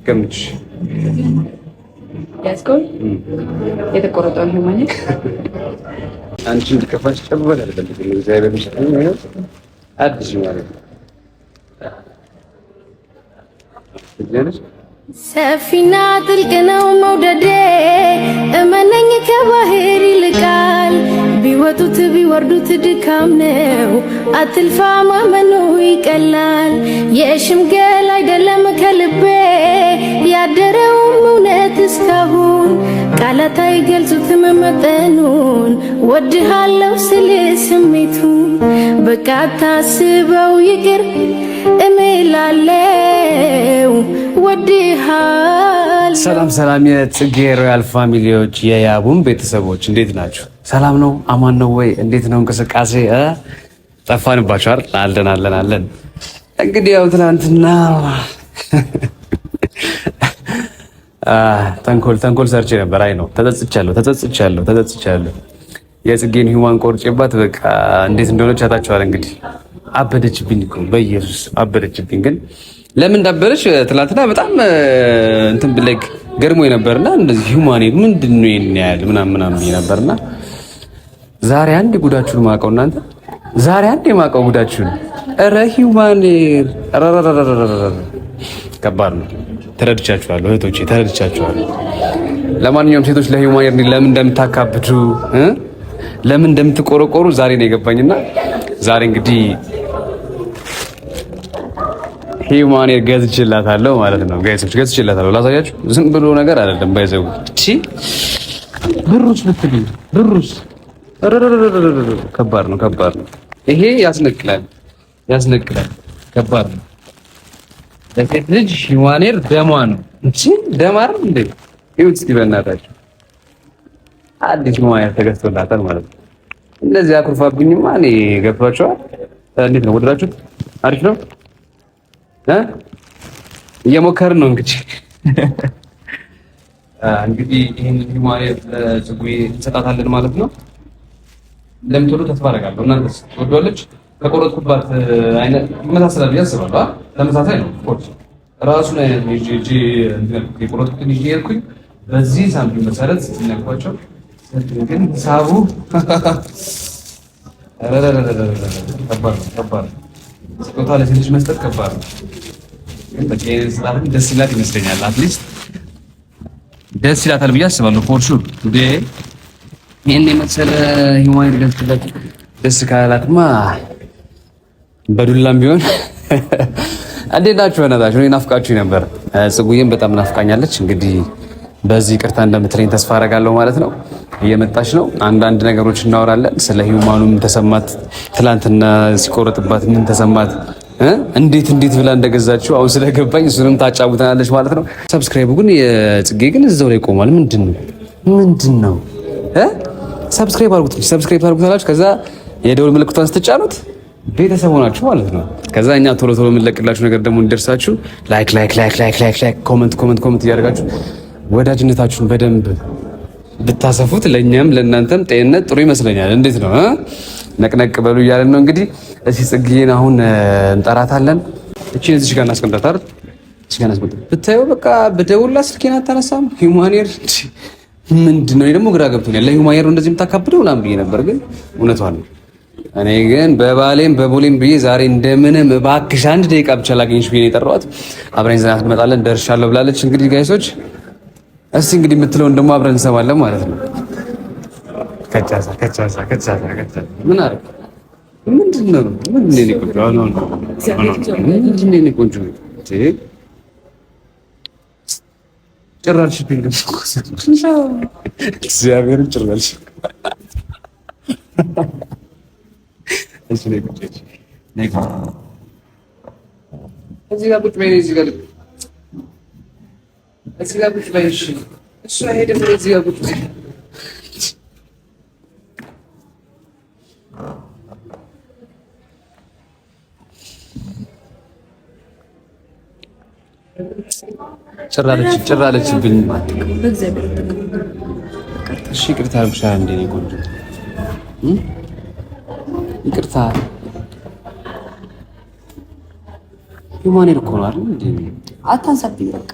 ገምች ያስቆል የተቆረጠው ሂውማን አንቺ እንድከፋሽ ጨበል አይደለም እግዚአብሔር ይመስገን ነው አዲስ ማለት ነው ሰፊና ጥልቅ ነው መውደዴ እመነኝ ከባህር ይልቃል ቢወጡት ቢወርዱት ድካም ነው አትልፋ ማመኑ ይቀላል የሽምገል አይደለም ከልቤ ያደረውም እውነት እስካሁን ቃላት አይገልጹትም መጠኑን ወድሃለው ስል ስሜቱን በቃ ታስበው ይቅር እምላለው ወድሃል። ሰላም ሰላም የጽጌ ሮያል ፋሚሊዎች የያቡን ቤተሰቦች እንዴት ናችሁ? ሰላም ነው? አማን ነው ወይ? እንዴት ነው እንቅስቃሴ? ጠፋንባችሁ አይደል? አለን። እንግዲህ ያው ትናንትና ተንኮል ሰርቼ ነበር። አይ ነው ተጸጽቻለሁ። የጽጌን ሂውማን ቆርጬባት በቃ እንዴት እንደሆነች አታችኋል። እንግዲህ አበደችብኝ እኮ በኢየሱስ አበደችብኝ። ግን ለምን እንዳበደች ትናንትና በጣም እንትን ብለክ ገርሞኝ ነበርና እንደዚህ ሂውማን ምንድነው ይሄን ምናምን ነበርና ዛሬ አንድ ጉዳችሁን ማቀው እናንተ ዛሬ አንድ የማቀው ጉዳችሁን ኧረ ሂውማን ከባድ ነው። ተረድቻችኋለሁ እህቶቼ ተረድቻችኋለሁ። ለማንኛውም ሴቶች ለሂውማን ለምን እንደምታካብዱ ለምን እንደምትቆረቆሩ ዛሬ ነው የገባኝና ዛሬ እንግዲህ ሂውማን ገዝቼላታለሁ ማለት ነው። ጋይሶች ገዝቼላታለሁ ላሳያችሁ። ዝም ብሎ ነገር አይደለም ባይዘው እቺ ብሩስ ብትልኝ ብሩስ ከባድ ነው። ይሄ ያስነቅላል ከባድ ነው። ለሴት ልጅ ሂውማን ደሟ ነው። እቺ ደም አይደል እንዴ? ይሁት እስቲ በእናታችሁ አዲስ ሂውማን ተገዝቶላታል ማለት ነው። እንደዚህ አኩርፋብኝማ እኔ ገብቷቸዋል። እንዴት ነው ወደዳችሁት? አሪፍ ነው። እየሞከርን ነው እንግዲህ ይሄን ሂውማን ለጽጌ እንሰጣታለን ማለት ነው። እንደምትወዱ ተስፋ አደርጋለሁ። እናንተስ ትወዷለች? ከቆረጥኩባት አይነት ይመሳሰላል ብዬ አስባለሁ። ተመሳሳይ ነው ኦፍኮርስ ራሱን አይነት ልጅ የቆረጥኩትን ይዤ ሄድኩኝ። በዚህ ሳምፕል መሰረት ስትነኳቸው ግን ሳቡ ከባድ ነው። ስጦታ ለሴት ልጅ መስጠት ከባድ ነው። ግን በቃ ስላልን ደስ ይላት ይመስለኛል። አትሊስት ደስ ይላታል ብዬ አስባለሁ። ፎር ሹር ይሄን የመሰለ ሂውማን ደስ ካላትማ በዱላም ቢሆን እንዴት ናችሁ? በእናታችሁ እኔ ናፍቃችሁኝ ነበር። ጽጉዬም በጣም ናፍቃኛለች። እንግዲህ በዚህ ይቅርታ እንደምትለኝ ተስፋ አደርጋለሁ ማለት ነው። እየመጣች ነው። አንዳንድ ነገሮች እናወራለን። ስለ ሂውማኑ ምን ተሰማት፣ ትላንትና ሲቆረጥባት ምን ተሰማት፣ እንዴት ብላ እንደገዛችው አሁን ስለገባኝ እሱንም ታጫውተናለች ማለት ነው። ሰብስክራይቡ ግን የጽጌ ግን እዛው ላይ ቆሟል። ምንድን ነው? ሰብስክራይብ አድርጉት። ከዛ የደውል ምልክቷን ስትጫኑት ቤተሰብ ሆናችሁ ማለት ነው። ከዛ እኛ ቶሎ የምንለቅላችሁ ነገር ደግሞ እንዲደርሳችሁ ላይክ ኮመንት እያደረጋችሁ ወዳጅነታችሁን በደንብ ብታሰፉት ለኛም ለእናንተም ጤንነት ጥሩ ይመስለኛል። እንዴት ነው? ነቅነቅ በሉ እያለን ነው እንግዲህ። እሺ ጽጌን አሁን እንጠራታለን። እቺን እዚህ ጋር እናስቀምጣት አይደል? እዚህ ጋር እናስቀምጣት። ብታየው በቃ በደውላ ስልኬን አታነሳም። ሂውማን ምንድን ነው? እኔ ደግሞ ግራ ገብቶኛል። ለሂውማን እንደዚህ የምታካብደው ምናምን ብዬ ነበር፣ ግን እውነቷን ነው። እኔ ግን በባሌም በቦሌም ብዬ ዛሬ እንደምንም እባክሽ አንድ ደቂቃ ብቻ ላገኝሽ ብዬ ነው የጠራኋት። አብረን ዘናት እንመጣለን። ደርሻለሁ ብላለች። እንግዲህ ጋይሶች እስቲ እንግዲህ የምትለውን ደግሞ አብረን እንሰማለን ማለት ነው። ከቻሳ ምን አረ ምንድን ነው ቆንጆ ጭራሽ ቢልም እግዚአብሔርን ጭራሽ እዚህ ጋር ቁጭ በይ። እዚህ ጋር ቁጭ በይ። እሱ አይሄድም። እዚህ ጋር ቁጭ በይ። ጭራለችብኝ። እሺ ይቅርታ አልኩሽ እንዴ ቆንጆ ይቅርታ ሂውማን እኮ ነው አይደል እንዴ? አታንሳብኝ በቃ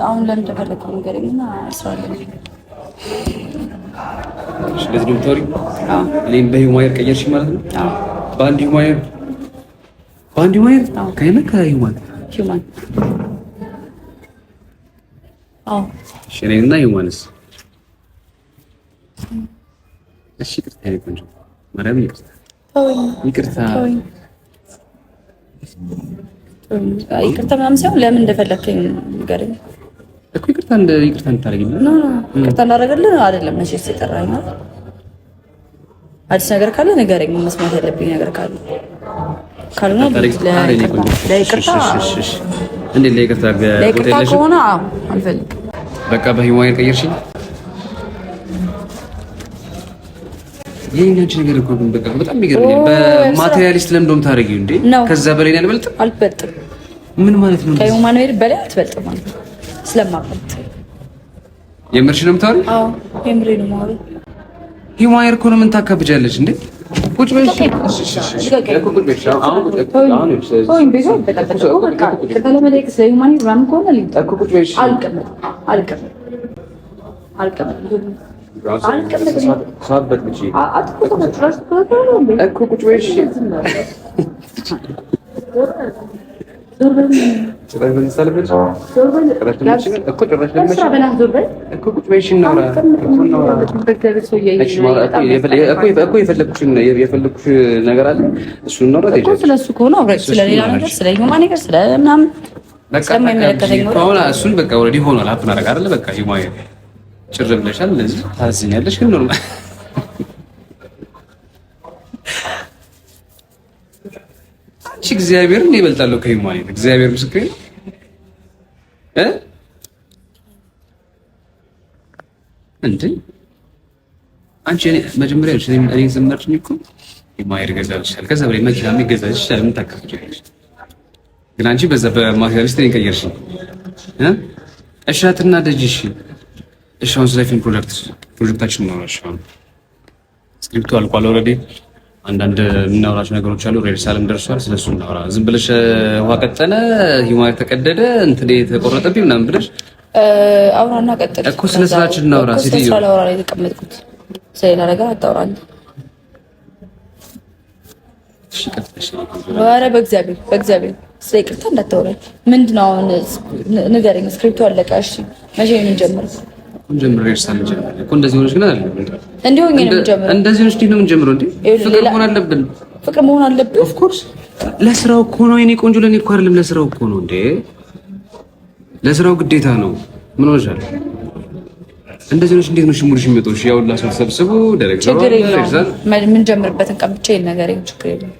አሁን ለምን ተፈለከው ንገረኝና አስራለሁ። ስለዚህ ነው ታሪ እኔም በሂውማን ቀየርሽ ማለት ነው? አዎ በአንድ ሂውማን ከሂውማን አዎ ሽኔና ሂውማንስ እሺ ይቅርታ ይቆንጆ ማርያም ይቅርታ ይቅርታ ምናምን ሳይሆን ለምን እንደፈለከኝ ንገረኝ እኮ ይቅርታ እንታረግልኝ ነው ይቅርታ እንዳደረገልህ አይደለም መቼስ የጠራኝ ነው አዲስ ነገር ካለ ንገረኝ መስማት ያለብኝ ነገር ካለ ካልሆነ ለይቅርታ ከሆነ አልፈልግም በቃ በሂውማን ቀየርሽኝ የኛንቺ ነገር እኮ ግን በቃ በጣም ይገርምኛል በማቴሪያሊስት ለምዶም ታረጊው እንዴ ከዛ በላይ አልበልጥም ምን ማለት ነው ከሂውማን በላይ አትበልጥም ማለት ስለማበልጥ የምርሽ ነው የምታወሪው አዎ የምሬ ነው የማወራው ሂውማን እኮ ነው ምን ታካብጃለሽ እንዴ ቁጭ በይ የፈለኩሽ ነገር አለ እሱን ነው ረጅ ስለሱ ከሆነ አብረን ስለሌላ ነገር ስለሂውማን ነገር ስለምናምን ስለማይመለከተኝ ነው አሁን እሱን በቃ ኦሬዲ ሆኗል አፕ እናደርግ አይደለ በቃ ሂውማን ጭር ብለሻል ለዚህ ታዝኛለሽ ግን ኖርማል አንቺ እግዚአብሔርን ይበልጣለሁ ከሂውማን እግዚአብሔር ምስክሬ እንዴ አንቺ መጀመሪያ እኔ ዘመርሽኝ እኮ ሂውማን ይገዛልሻል ከዛ በላይ መኪና የሚገዛልሽ ምን ታካፍጪያለሽ ግን አንቺ በዛ በማቴሪያሊስት ነው ቀየርሽኝ እሻትና ደጅሽ እሻውን ስለ ፊልም ፕሮጀክታችን ነው አሻው ስክሪፕቱ አልቋል ኦልሬዲ አንዳንድ የምናወራቸው ነገሮች አሉ ሬድ ሳለም ደርሷል ስለሱ እናወራ ዝም ብለሽ ውሃ ቀጠነ ሂውማን ተቀደደ እንትን የተቆረጠብኝ ምናምን ብለሽ አውራና ቀጠለ እኮ ስለ ስራችን እናወራ ሲቲዩ ስለ አውራ ላይ ተቀመጥኩት ስለሌላ ነገር አታወራኝ እሺ ቀጥለሽ ኧረ በእግዚአብሔር ስለ ይቅርታ እንዳታወራኝ ምንድነው አሁን ንገረኝ ስክሪፕቱ አለቀ እሺ መቼ ነው የምንጀምረው ጀምሮ ይርሳል ጀምሮ እኮ እንደዚህ ሆነሽ ግን አይደለም እንዴ ሆኜ ነው የምጀምረው እንደዚህ ሆነሽ ነው የምንጀምረው እንዴ ፍቅር መሆን አለብን ኦፍ ኮርስ ለስራው እኮ ነው የኔ ቆንጆ ለኔ እኮ አይደለም ለስራው እኮ ነው እንዴ ለስራው ግዴታ ነው ምን ሆነሻል እንደዚህ ሆነሽ እንዴት ነው ሽሙርሽ የሚመጣው ያው ላሰብ ሰብስቡ ዳይሬክተር ይርሳል ምን ጀምርበትን ቀን ብቻ ይነገረኝ ችግር የለም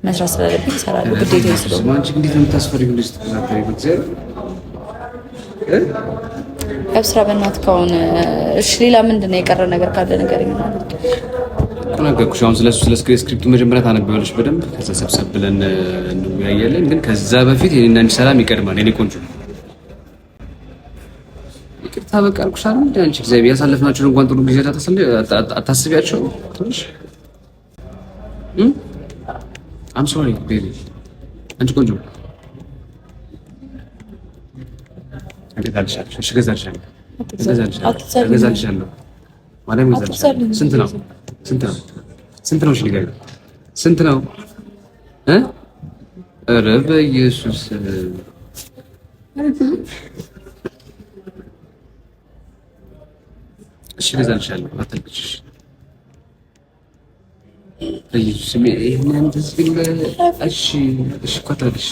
መስራት ስላለብኝ እሰራለሁ ግዴታ ስለሆነ አንቺ እንዴት ነው የምታስፈሪው እንደዚህ ተከታታይ በእግዚአብሔር አብስራ በእናትህ ከሆነ እሺ ሌላ ምንድነው የቀረ ነገር ካለ ንገረኝ ማለት እኮ ነገርኩሽ አሁን ስለሱ ስለ ስክሪፕቱ መጀመሪያ ታነበዋለሽ በደንብ ከዛ ሰብሰብ ብለን እንወያያለን ግን ከዛ በፊት የኔና አንቺ ሰላም ይቀድማል የኔ ቆንጆ ይቅርታ በቃ አልኩሽ አይደል አንቺ እግዚአብሔር ያሳለፍናቸውን እንኳን ጥሩ ጊዜ አታስቢያቸው ትንሽ I'm sorry baby አንቺ ቆንጆ እገዛልሻለሁ ማለም እገዛልሻለሁ ስንት ነው እሺ ንገሪኝ ስንት ነው ኧረ በኢየሱስ እሺ እገዛልሻለሁ አትልቅሽ በኢየሱስ ይሄንን እንደዚህ እሺ ቆጣልሽ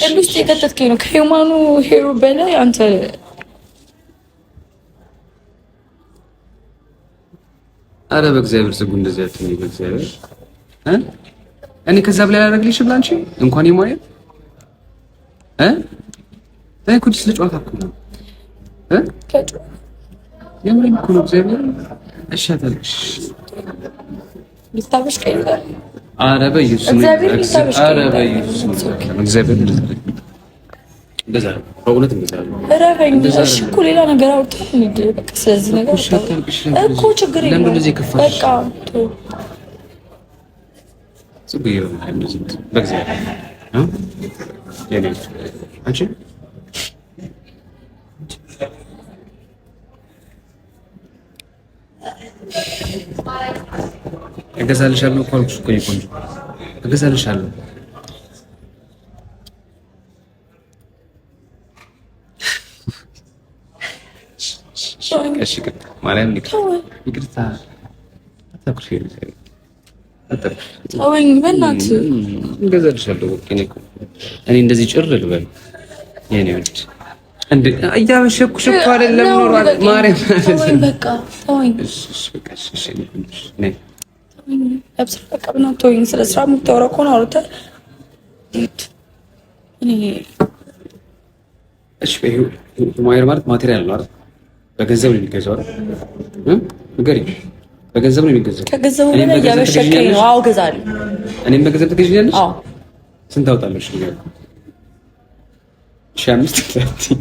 እንዴት የከተትከኝ ነው ከሂውማኑ ሄሮ በላይ አንተ አረ በእግዚአብሔር ጽጉ እንደዚህ አትኝ በእግዚአብሔር እኔ ከዛ በላይ አላደርግልሽ ብላ አንቺ እንኳን ይሞያ እኔ እኮ ስለ ጨዋታ እኮ ነው የምሬን እኮ ነው እግዚአብሔር እሺ አታልቅሽ ልታበሽ ቀይራል አረ በኢየሱስ እግዚአብሔር እንደዛ በእውነት እንደዛ እሺ እኮ ሌላ ነገር አውጥተህ እንዴ በቃ ስለዚህ ነገር እኮ ችግር የለም በቃ ጽጌ በእግዚአብሔር የኔ አንቺ እገዛልሻለሁ እኮ አልኩሽ እኮ ቆንጆ እገዛልሻለሁ። እሺ ይቅርታ ማርያም ይቅርታ አታኩሽ ተወኝ በእናትህ እገዛልሻለሁ። እኔ እንደዚህ ጭር ልበል የኔ ወድ እንዴ እያበሸኩሽ እኮ አይደለም ኖሯል ማርያም ተወኝ በቃ ተወኝ። እሺ በቃ እሺ ነይ አብስራ በቃ በእናትህ ተወኝ። ስለ ስራ የምታወራው ከሆነ አውርተህ እኔ እሺ ማየር ማለት ማቴሪያል ነው አይደል? በገንዘብ ነው የሚገዛው አይደል? ንገሪኝ። በገንዘብ ነው የሚገዛው። ከገንዘቡ በላይ እያበሸከኝ ነው። አዎ እገዛለሁ። እኔም በገንዘብ ትገዢኛለሽ? አዎ። ስንት ታውጣለሽ? ንገሪኝ። 1500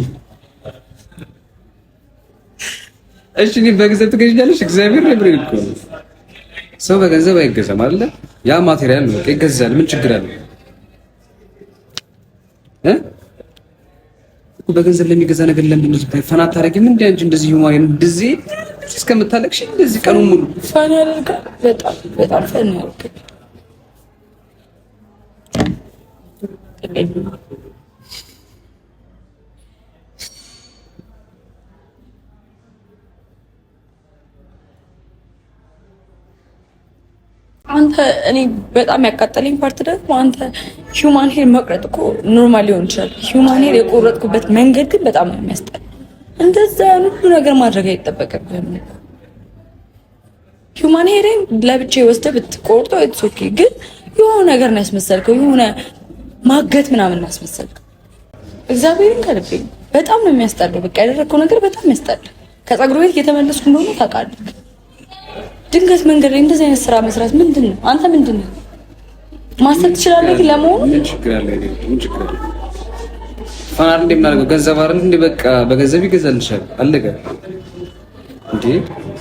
እሺ እኔም በገንዘብ ትገዢኛለሽ? እግዚአብሔር ይብሬ እኮ ሰው በገንዘብ አይገዛም አይደለ? ያ ማቴሪያል ነው። በቃ ይገዛል። ምን ችግር አለ? በገንዘብ ለሚገዛ ነገር ለምን እንደዚህ ፈና አታረጊም? እንዴ አንቺ እንደዚህ ይሁን እንደዚህ እስከምታለቅሽ እንደዚህ ቀኑን ሙሉ ፈና ያደርጋል። በጣም በጣም ፈና ያደርጋል። አንተ እኔ በጣም ያቃጠለኝ ፓርት ደግሞ አንተ ሂውማን ሄር መቁረጥ እኮ ኖርማል ሊሆን ይችላል። ሂውማን ሄር የቆረጥኩበት መንገድ ግን በጣም ነው የሚያስጠላው። እንደዛ ሁሉ ነገር ማድረግ አይጠበቅብህም። ሂውማን ሄርን ለብቻዬ ወስደህ ብትቆርጦ ኢትስ ኦኬ፣ ግን የሆነ ነገር ነው ያስመሰልከው፣ የሆነ ማገት ምናምን ነው ያስመሰልከው። እግዚአብሔርን ከልቤ በጣም ነው የሚያስጠላው። በቃ ያደረግከው ነገር በጣም ያስጠላል። ከፀጉር ቤት እየተመለስኩ እንደሆነ ታውቃለህ። ድንገት መንገድ ላይ እንደዚህ አይነት ስራ መስራት ምንድን ነው? አንተ ምንድን ነው ማሰብ ትችላለህ? ግን ለመሆኑ ምን ችግር አለ? ፈናር እንደምናደርገው ገንዘብ አይደል እንዴ? በቃ በገንዘብ ይገዛልሻል። አለቀ እንዴ?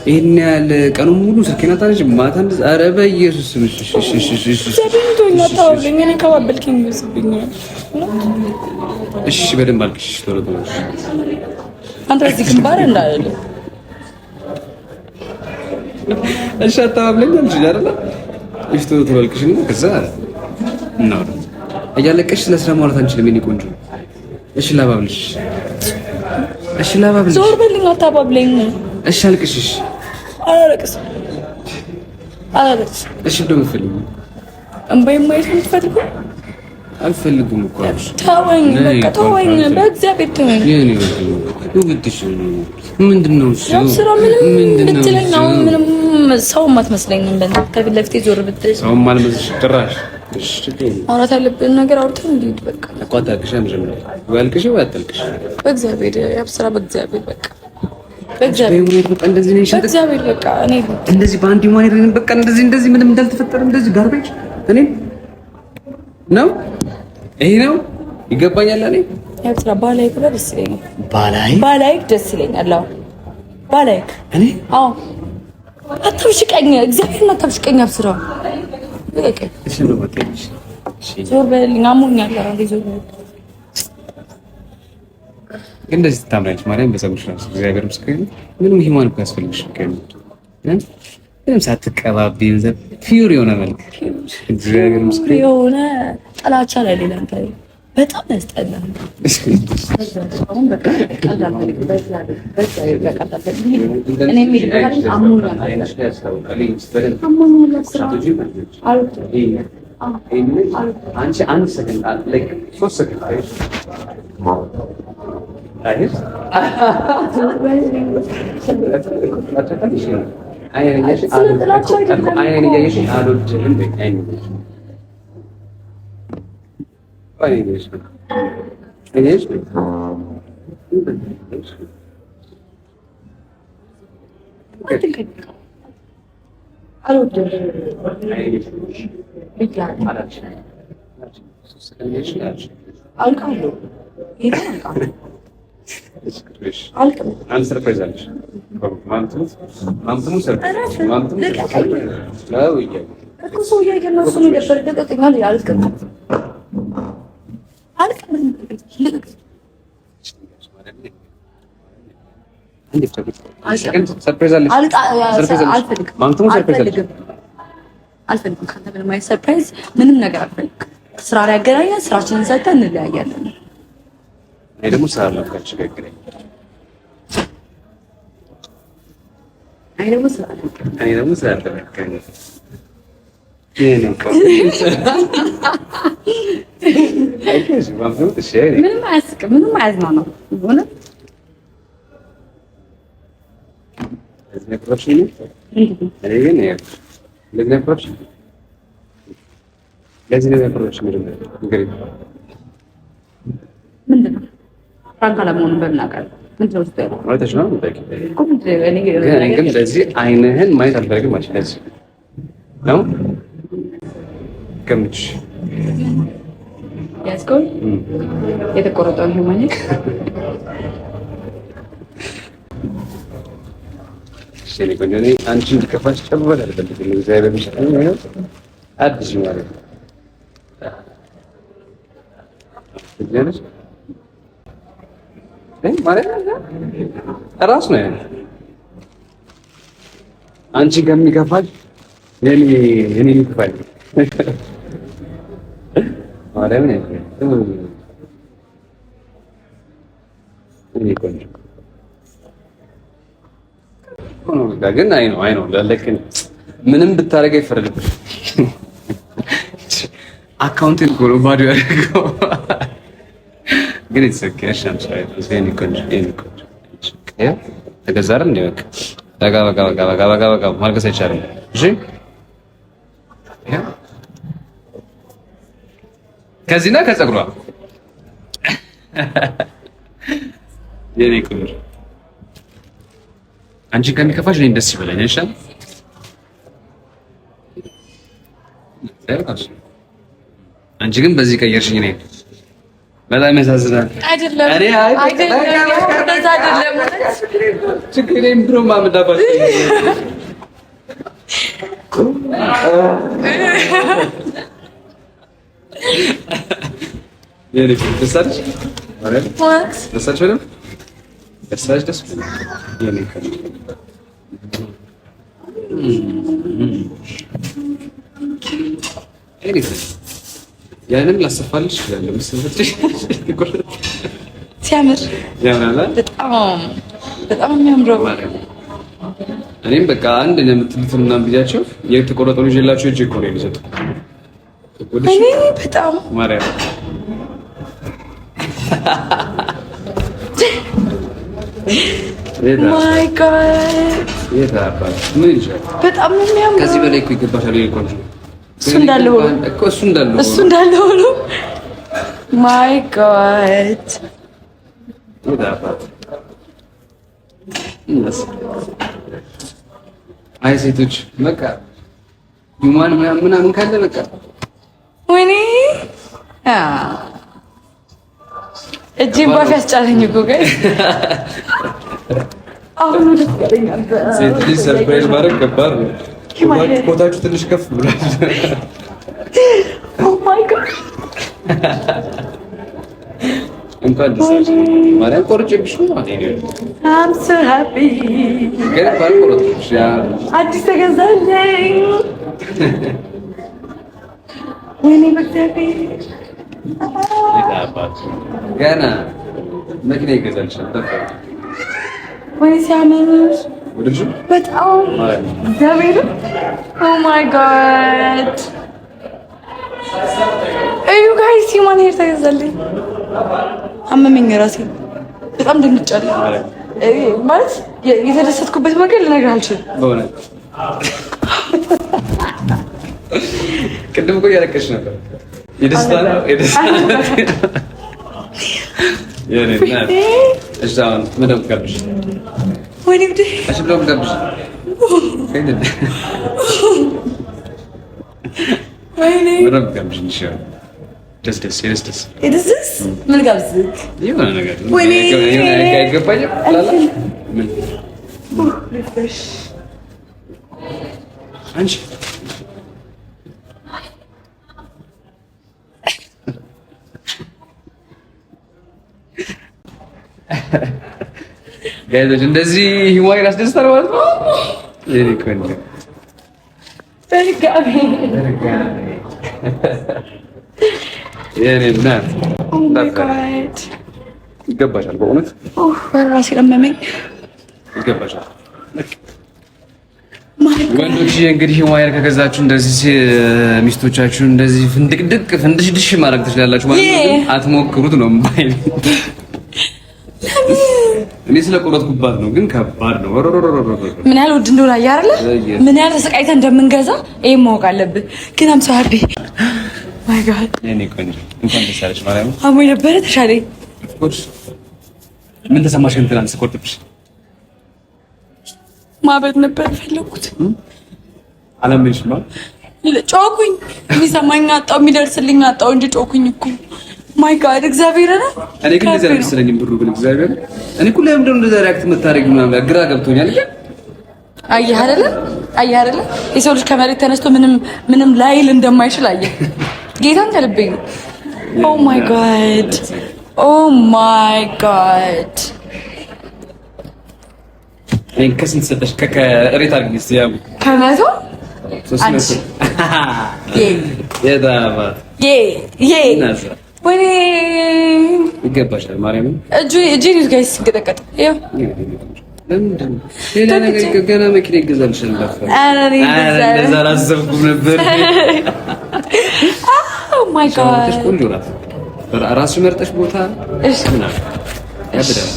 ይሄን ያህል ቀኑን ሙሉ ስልኬን አታነሺ ማታ እንደዚህ። ኧረ በኢየሱስ ሰብንቶኛ ታውልኝ እኔ ከባበልከኝ ይመስብኛል። እሺ በደንብ አልቅሽ ቶሎ ቶሎ። አንተ እዚህ ግንባር እንዳለ እሺ አታባብለኝ እንጂ አይደለ? እሺ ቶሎ ቶሎ አልቅሽና ከዛ እናውራ። እያለቀሽ ለስራ ማውራት አንችልም የኔ ቆንጆ። እሺ ላባብልሽ። እሺ ላባብልሽ። ዞር በልኝ፣ አታባብለኝ። እሺ አልቅሽሽ። አላለቅስም አላለቅስም። እሺ እንደው የምትፈልጊው እምባዬን ማየት የምትፈልገው? አልፈልግም እኮ አልሽ። ተወኝ በቃ ተወኝ፣ በእግዚአብሔር ተወኝ። የኔ ውድሽ ምንድነው እሱ? ስራ ምንም ብትለኝ አሁን ምንም ሰውም አትመስለኝም። በእናትህ ከፊት ለፊቴ ዞር ብትል ሰውም አልመስልሽ ጭራሽ። እሺ ማውራት ያለብን ነገር አውርተን እንሂድ በቃ። አቋጣቅሽ መጀመሪያ ወይ አልቅሽ ወይ አትልቅሽ። በእግዚአብሔር ያብስራ፣ በእግዚአብሔር በቃ በእግዚአብሔር በቃ እንደዚህ ነው ይሻላል። በእግዚአብሔር በቃ እኔ እንደዚህ በአንድ ማኔር በቃ እንደዚህ ምንም እንዳልተፈጠረ እንደዚህ ጋርቤጅ እኔ ነው ይሄ ነው ይገባኛል። እኔ ያብስራ ባላይክ ደስ ይለኛል። ባላይክ ደስ ይለኛል። አዎ ባላይክ እኔ አዎ አታብሽቀኝ፣ እግዚአብሔርን አታብሽቀኝ። ያብስራ በቃ እሺ ነው በቃ እሺ ዞር በልኝ፣ አሞኛል። አረ ዞር በል ግን እንደዚህ ታምራለች ማርያም በፀጉርሽ ነው። እግዚአብሔር ምስክር ምንም ሂማን እኮ ያስፈልግሽ ምንም ሳትቀባቢ ፊውር የሆነ መልክ እግዚአብሔር ምስክር የሆነ ጥላቻ ላይ ሌላ እንታይ በጣም ያስጠላል። አሁን በቃ ቀላል ነው። አንቺ አንድ ሰከንድ ላይክ 3 ሰከንድ አይስ አንድ ሰርፕራይዝ አለሽ። ማምተሙ ሰርፕራይዝ ማምተሙ ሰርፕራይዝ ሰርፕራይዝ አለች። አልፈልግም ከአንተ ምንም አይነት ሰርፕራይዝ፣ ምንም ነገር አልፈልግም። ስራ ላይ ያገናኛል። ስራችንን ሰርተን እንለያያለን። እኔ ደግሞ ስራ አለብካችሁ ገግረኝ። እኔ ደግሞ ስራ አለብካኝ። ምንም አያስቅም፣ ምንም አያዝናናም። ሆነ ምንድን ነው ፍራንክ አለመሆኑን በምን አውቃለሁ? ምንድን ነው ውስጥ ያለው? ግን ለዚህ አይንህን ማየት አልፈልግም ማለት ለዚህ ነው። ገምች ያዝከው የተቆረጠውን ሂማኒ እኔ ቆንጆ ነኝ። አንቺ እንድከፋሽ ጨምበል አልፈልግም። እግዚአብሔር ይመስገን ነው አዲስ ማለት ነው። ትገነሽ ማለት እራሱ ነው አንቺ ከሚከፋሽ እኔ ይከፋል ማለት ነው። እኔ ቆንጆ ግን አይ ነው ለለከኝ ምንም ብታረጋ ይፈረድብሽ። አካውንቲንግ ጎሎ ባዶ ያደርገው ግን ይሰከሽ አምሳይ ዘኔ ቆንጆ ተገዛረ እንደ በቃ ማልቀስ አይቻልም። እሺ ከዚህና ከፀጉሯ የኔ ቆንጆ አንቺ ከሚከፋሽ እኔን ደስ ይበለኝ። እሺ አንቺ ግን በዚህ ቀየርሽኝ። እኔ በጣም ያሳዝናል። አይደለም ችግሬን ብሎ ማምዳባሽ የኔ ደሳለሽ ደሳለሽ በደምብ ደሳለሽ ደስ ብሎኝ የኔ ያንን ላሰፋልሽ ይችላል። መስፈትሽ ሲያምር ያምራል። በጣም የሚያምረው እኔም በቃ አንድ ለምትልትን ምናምን ብያቸው የተቆረጠው ልጅ የላቸው እጅ እኮ ነው የሚሰጠው። እኔ በጣም ማርያም ማይ ጋድ ምን ይችላል? በጣም ነው የሚያምረው። ከዚህ በላይ እኮ ይገባሻል። ይቆንጆ እሱ እንዳለ ሆኖ ማይ ጋድ አይ ሴቶች በቃ ዩማን ምናምን ካለ በቃ ወይኔ እጅን ባፍ ያስጫለኝ እኮ ጋር አሁን ወደ ሴት ልጅ ሰርፕራይዝ ማድረግ ከባድ ነው። ኮታችሁ ትንሽ ከፍ ብሏል። ኦ ማይ ጋድ እንኳን ደስ አለሽ ማርያም። ቆርጬብሽ ነው ማለት ነው። I'm so happy ግን ባልቆረጥሽ ያ አዲስ ተገዛልኝ። ወይኔ በእግዚአብሔር ገና መኪና ይገዛልሻል። ወይኔ ሲያምር ወደድሽ? በጣም እግዚአብሔር ኦ ማይ ጋድ እዩ ጋይስ ሂውማን ሄር ተገዛልኝ። አመመኝ ራሴ በጣም ደንግጫለሁ። ማለት የተደሰትኩበት መንገድ ልነግርህ አልችልም። በእውነት ቅድም እኮ እያለቀሽ ነበር። የደስታ ነው የደስታ የኔ እናት እሺ አሁን ምንም ጋብሽ ወይኔ ጉዴ እሺ ብለው ጋብሽ ወይኔ ምንም ጋብሽ ይሻላል። ደስ ምን ጋብዝህ? የሆነ ነገር ወይኔ አይገባኝም። ምን አንቺ ጋይዞች እንደዚህ ህይወት ያስደስታል ማለት ነው። የኔ ቆንጆ በድጋሚ የኔ እናት ይገባሻል፣ በእውነት በራሴ ለመመኝ ይገባሻል። ወንዶች እንግዲህ ዋይር ከገዛችሁ እንደዚህ ሚስቶቻችሁን እንደዚህ ፍንድቅድቅ ማድረግ ትችላላችሁ ማለት ነው። አትሞክሩት ነው የምባይል። እኔ ስለቆረጥኩባት ነው፣ ግን ከባድ ነው። ምን ያህል ውድ እንደሆነ አየህ አይደለ? ምን ያህል ተሰቃይተን እንደምንገዛ ይሄን ማወቅ አለብህ። ግን አም ሶ ሃፒ ማይ ጋድ የኔ ቆንጆ እንኳን ደስ አለሽ ማርያም። አሞኝ ነበረ ተሻለኝ። ምን ተሰማሽ ግን ትናንት ስቆርጥብሽ? ማበድ ነበር ፈለኩት። አላመንሽማ? ጮኩኝ። የሚሰማኝ አጣው፣ የሚደርስልኝ አጣው እንጂ ጮኩኝ እኮ። ማይ ጋድ እግዚአብሔር ነው። እኔ ግን እንደዛ አይመስለኝም ብሩ ግን እግዚአብሔር እኔ እኮ ለምን እንደዛ ሪአክት የምታደርጊው ምናምን ግራ ገብቶኛል። አየህ አይደለ የሰው ልጅ ከመሬት ተነስቶ ምንም ላይል እንደማይችል አየህ። ጌታን ከልቤ ነው። ኦ ማይ ጋድ እኔ ከስንት ሰጠሽ? ከሬት አድርጊ እስኪ ያው ከመቶ ወይኔ ይገባሻል። ማርያምን እጄን ጋይስ ሲንቀጠቀጥ ለምንድን ነው ሌላ ነገር ገና መኪና ይገዛልሻል። እንደዛ አላሰብኩም ነበር። ኦ ማይ ጋድ ቆንጆ ናት። ራስሽ መርጠሽ ቦታ ምናምን ያብዳል።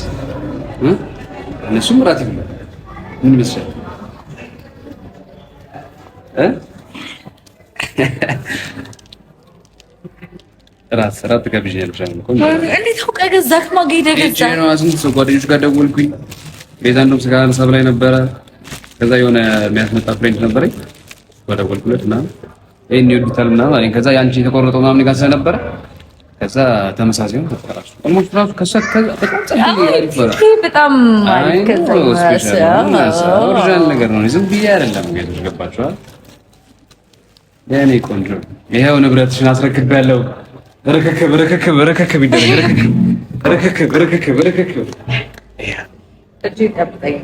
እነሱም ራት ይብላል። ምን መስራት ራት ጋብዣለሁ። እንዴት አውቀህ ገዛክ? ማገኝ ገዛ ነው። ጓደኞች ጋር ደወልኩኝ። ቤዛ እንደውም ስጋ ሰብ ላይ ነበረ። ከዛ የሆነ የሚያስመጣ ፍሬንድ ነበረኝ። ደወልኩለት እና ይሄን ይወዱታል ምናምን አለኝ። ከዛ ያንቺ የተቆረጠው ምናምን ጋር ስለነበረ ከዛ ተመሳሳይ ነው ተፈራሽ ኦልሞስት ራሱ በጣም ኦሪጂናል ነገር ነው። ዝም ብዬ አይደለም ቤቶች ገባችኋል። የኔ ቆንጆ ይሄው ንብረትሽን አስረክቤያለሁ። ርክክብ ይደረግ። ርክክብ እጄ ጠብጠኝ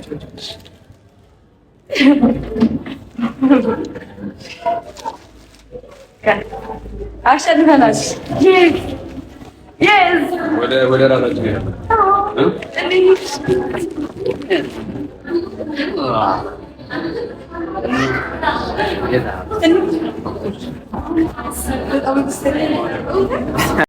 አሸንፈናል። ወደ ራሳችን